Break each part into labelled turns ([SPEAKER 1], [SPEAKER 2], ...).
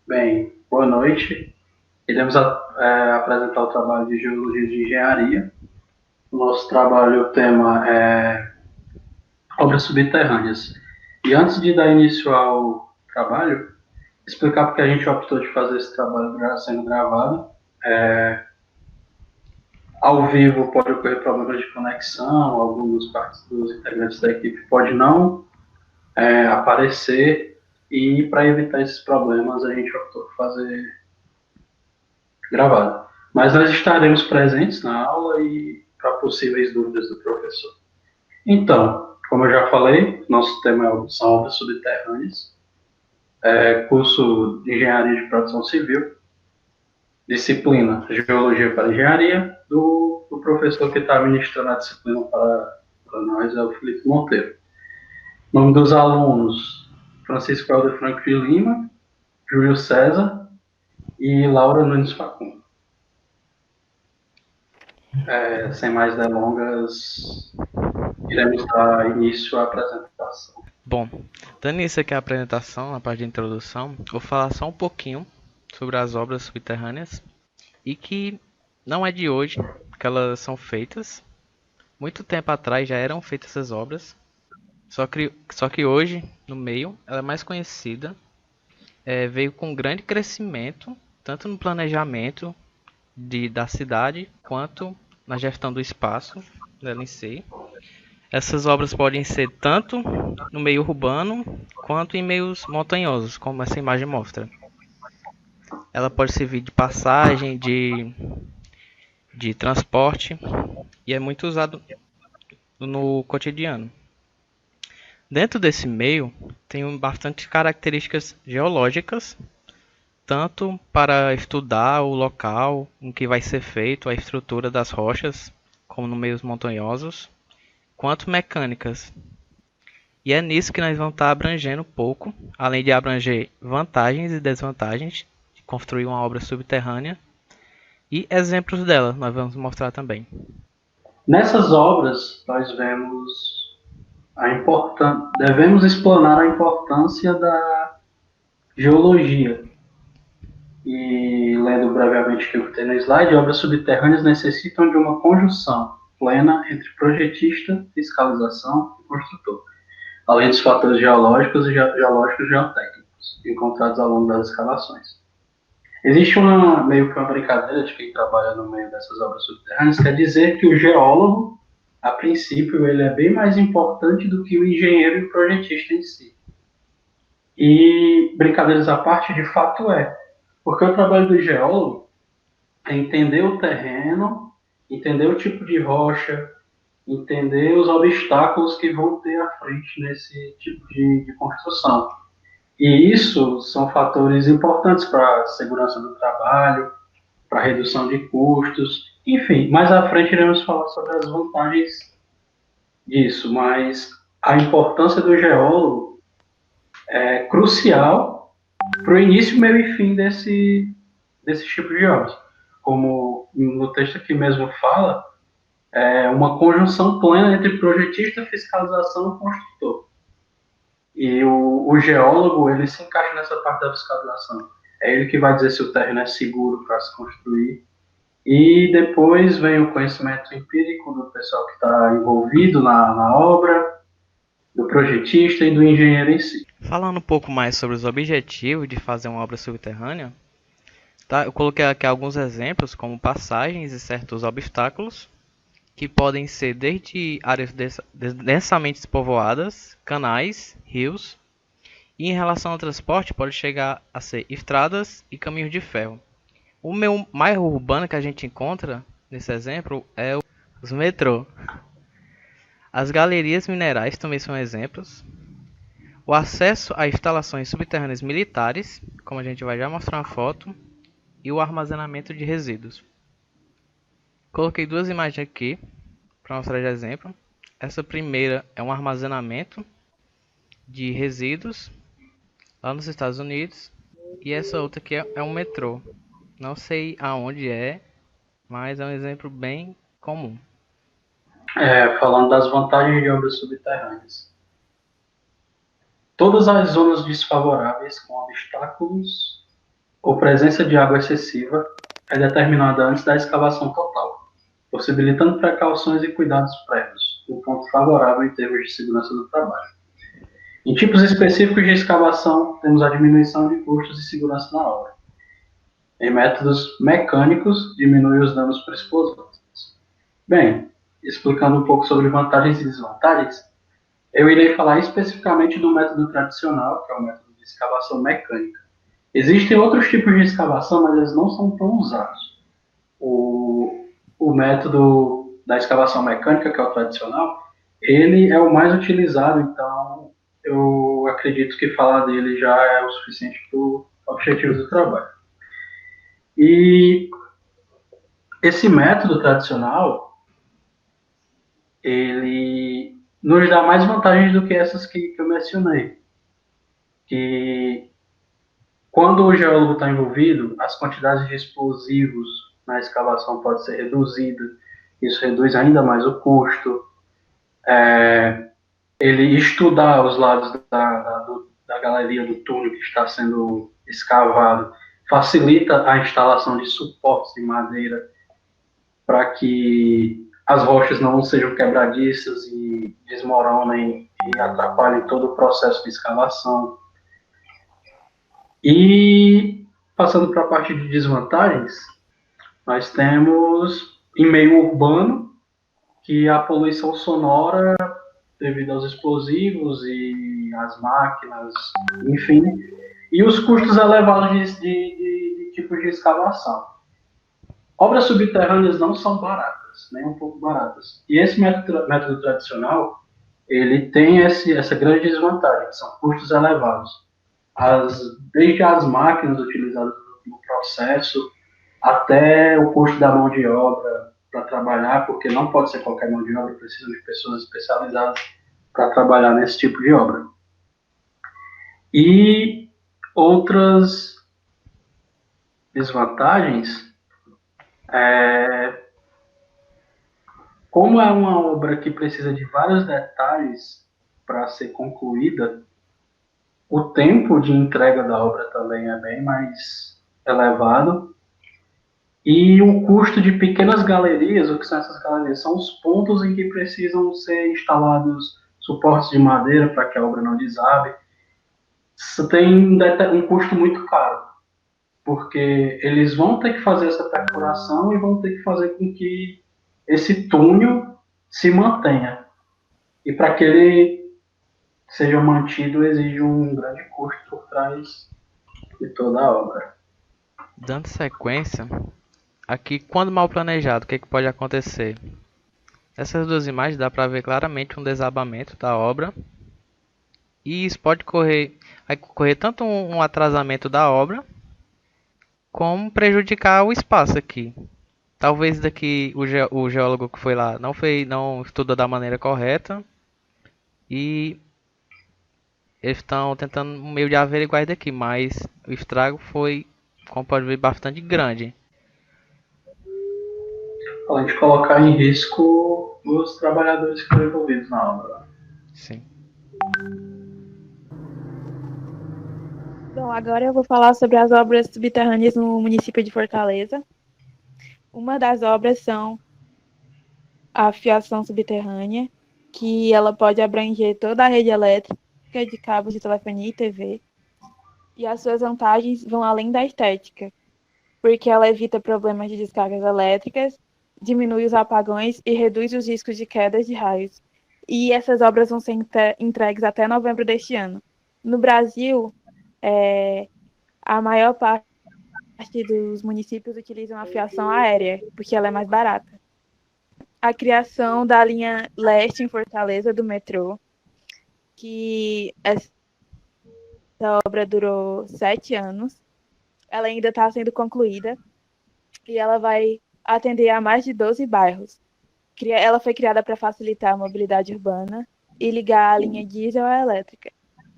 [SPEAKER 1] Bem, boa noite. Iremos apresentar o trabalho de Geologia de Engenharia. O nosso trabalho, o tema é obras subterrâneas. E antes de dar início ao trabalho, explicar porque a gente optou de fazer esse trabalho sendo gravado. Ao vivo pode ocorrer problemas de conexão, alguns dos integrantes da equipe pode não aparecer, e para evitar esses problemas a gente optou por fazer gravado. Mas nós estaremos presentes na aula e para possíveis dúvidas do professor. Então, como eu já falei, nosso tema são obras subterrâneas, curso de Engenharia de Produção Civil, disciplina Geologia para Engenharia, do professor que está ministrando a disciplina para nós é o Felipe Monteiro. O nome dos alunos, Francisco Helder Franco de Lima, Júlio César e Laura Nunes Facundo. Sem mais delongas, iremos dar início à apresentação.
[SPEAKER 2] Bom, dando início aqui à apresentação, na parte de introdução, vou falar só um pouquinho sobre as obras subterrâneas e que não é de hoje que elas são feitas. Muito tempo atrás já eram feitas essas obras, só que hoje, no meio, ela é mais conhecida, veio com grande crescimento, tanto no planejamento da cidade, quanto na gestão do espaço dela em si. Essas obras podem ser tanto no meio urbano quanto em meios montanhosos, como essa imagem mostra. Ela pode servir de passagem, de transporte e é muito usado no cotidiano. Dentro desse meio, tem bastante características geológicas, tanto para estudar o local em que vai ser feito a estrutura das rochas, como no meios montanhosos, quanto mecânicas. E é nisso que nós vamos estar abrangendo um pouco, além de abranger vantagens e desvantagens de construir uma obra subterrânea e exemplos dela nós vamos mostrar também.
[SPEAKER 1] Nessas obras, nós devemos explanar a importância da geologia. E, lendo brevemente o que tem no slide, obras subterrâneas necessitam de uma conjunção plena entre projetista, fiscalização e construtor, além dos fatores geológicos e geotécnicos encontrados ao longo das escavações. Existe meio que uma brincadeira de quem trabalha no meio dessas obras subterrâneas, quer dizer que o geólogo, a princípio, ele é bem mais importante do que o engenheiro e o projetista em si. E, brincadeiras à parte, de fato é. Porque o trabalho do geólogo é entender o terreno, entender o tipo de rocha, entender os obstáculos que vão ter à frente nesse tipo de construção. E isso são fatores importantes para a segurança do trabalho, para a redução de custos, enfim. Mais à frente iremos falar sobre as vantagens disso, mas a importância do geólogo é crucial para o início, meio e fim desse tipo de obras. Como no texto aqui mesmo fala, é uma conjunção plena entre projetista, fiscalização e construtor. E o geólogo, ele se encaixa nessa parte da fiscalização. É ele que vai dizer se o terreno é seguro para se construir. E depois vem o conhecimento empírico do pessoal que está envolvido na obra, do projetista e do engenheiro em si.
[SPEAKER 2] Falando um pouco mais sobre os objetivos de fazer uma obra subterrânea, tá? Eu coloquei aqui alguns exemplos, como passagens e certos obstáculos, que podem ser desde áreas densamente povoadas, canais, rios, e em relação ao transporte pode chegar a ser estradas e caminhos de ferro. O meu mais urbano que a gente encontra nesse exemplo é os metrô. As galerias minerais também são exemplos. O acesso a instalações subterrâneas militares, como a gente vai já mostrar uma foto, e o armazenamento de resíduos. Coloquei duas imagens aqui para mostrar de exemplo. Essa primeira é um armazenamento de resíduos lá nos Estados Unidos e essa outra aqui é um metrô. Não sei aonde é, mas é um exemplo bem comum.
[SPEAKER 1] Falando das vantagens de obras subterrâneas. Todas as zonas desfavoráveis com obstáculos ou presença de água excessiva é determinada antes da escavação total, possibilitando precauções e cuidados prévios, um ponto favorável em termos de segurança do trabalho. Em tipos específicos de escavação, temos a diminuição de custos e segurança na obra. Em métodos mecânicos, diminui os danos por explosões. Bem, explicando um pouco sobre vantagens e desvantagens, eu irei falar especificamente do método tradicional, que é o método de escavação mecânica. Existem outros tipos de escavação, mas eles não são tão usados. O método da escavação mecânica, que é o tradicional, ele é o mais utilizado, então eu acredito que falar dele já é o suficiente para o objetivo do trabalho. E esse método tradicional, ele nos dá mais vantagens do que essas que eu mencionei. Que quando o geólogo está envolvido, as quantidades de explosivos na escavação podem ser reduzidas, isso reduz ainda mais o custo. Ele estudar os lados da galeria do túnel que está sendo escavado facilita a instalação de suportes de madeira para que as rochas não sejam quebradiças e desmoronem e atrapalhem todo o processo de escavação. E passando para a parte de desvantagens, nós temos em meio urbano que a poluição sonora devido aos explosivos e às máquinas, enfim, e os custos elevados de tipos de escavação. Obras subterrâneas não são baratas, nem um pouco baratas. E esse método tradicional, ele tem essa grande desvantagem, que são custos elevados. Desde as máquinas utilizadas no processo, até o custo da mão de obra para trabalhar, porque não pode ser qualquer mão de obra, precisa de pessoas especializadas para trabalhar nesse tipo de obra. E outras desvantagens, como é uma obra que precisa de vários detalhes para ser concluída, o tempo de entrega da obra também é bem mais elevado. E o custo de pequenas galerias, o que são essas galerias? São os pontos em que precisam ser instalados suportes de madeira para que a obra não desabe. Isso tem um custo muito caro, porque eles vão ter que fazer essa perfuração e vão ter que fazer com que esse túnel se mantenha. E para que ele seja mantido, exige um grande custo por trás de toda a obra.
[SPEAKER 2] Dando sequência, aqui quando mal planejado, o que, que pode acontecer? Nessas duas imagens dá para ver claramente um desabamento da obra. E isso pode ocorrer tanto um atrasamento da obra, como prejudicar o espaço aqui. Talvez daqui o geólogo que foi lá não estudou da maneira correta e eles estão tentando um meio de averiguar isso daqui, mas o estrago foi, como pode ver, bastante grande.
[SPEAKER 1] Além de colocar em risco os trabalhadores que foram envolvidos na obra.
[SPEAKER 2] Sim.
[SPEAKER 3] Bom, agora eu vou falar sobre as obras subterrâneas no município de Fortaleza. Uma das obras são a fiação subterrânea, que ela pode abranger toda a rede elétrica de cabos de telefonia e TV. E as suas vantagens vão além da estética, porque ela evita problemas de descargas elétricas, diminui os apagões e reduz os riscos de quedas de raios. E essas obras vão ser entregues até novembro deste ano. No Brasil, a maior parte dos municípios utilizam a fiação aérea, porque ela é mais barata. A criação da linha leste em Fortaleza do metrô, que essa obra durou 7 anos. Ela ainda está sendo concluída e ela vai atender a mais de 12 bairros. Ela foi criada para facilitar a mobilidade urbana e ligar a linha diesel à elétrica.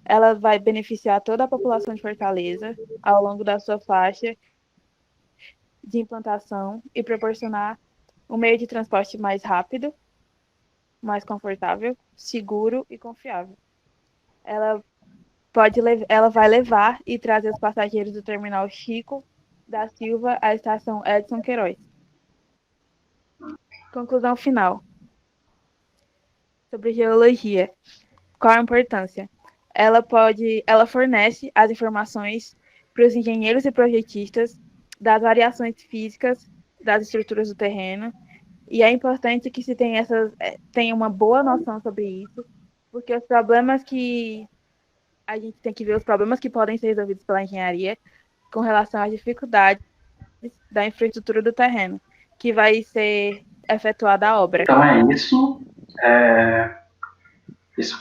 [SPEAKER 3] Ela vai beneficiar toda a população de Fortaleza ao longo da sua faixa de implantação e proporcionar um meio de transporte mais rápido, mais confortável, seguro e confiável. Ela ela vai levar e trazer os passageiros do terminal Chico da Silva à estação Edson Queiroz. Conclusão final. Sobre geologia. Qual a importância? Ela fornece as informações para os engenheiros e projetistas das variações físicas das estruturas do terreno, e é importante que se tenha uma boa noção sobre isso, porque os problemas que a gente tem que ver, os problemas que podem ser resolvidos pela engenharia com relação às dificuldades da infraestrutura do terreno, que vai ser efetuada a obra.
[SPEAKER 1] Então é isso.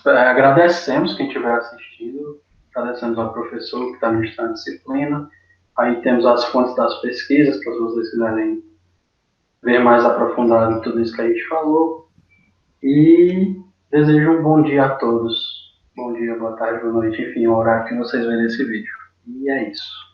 [SPEAKER 1] Agradecemos quem tiver assistido, agradecemos ao professor que está ministrando a disciplina. Aí temos as fontes das pesquisas, para vocês quiserem ver mais aprofundado tudo isso que a gente falou. E desejo um bom dia a todos. Bom dia, boa tarde, boa noite, enfim, o horário que vocês verem esse vídeo. E é isso.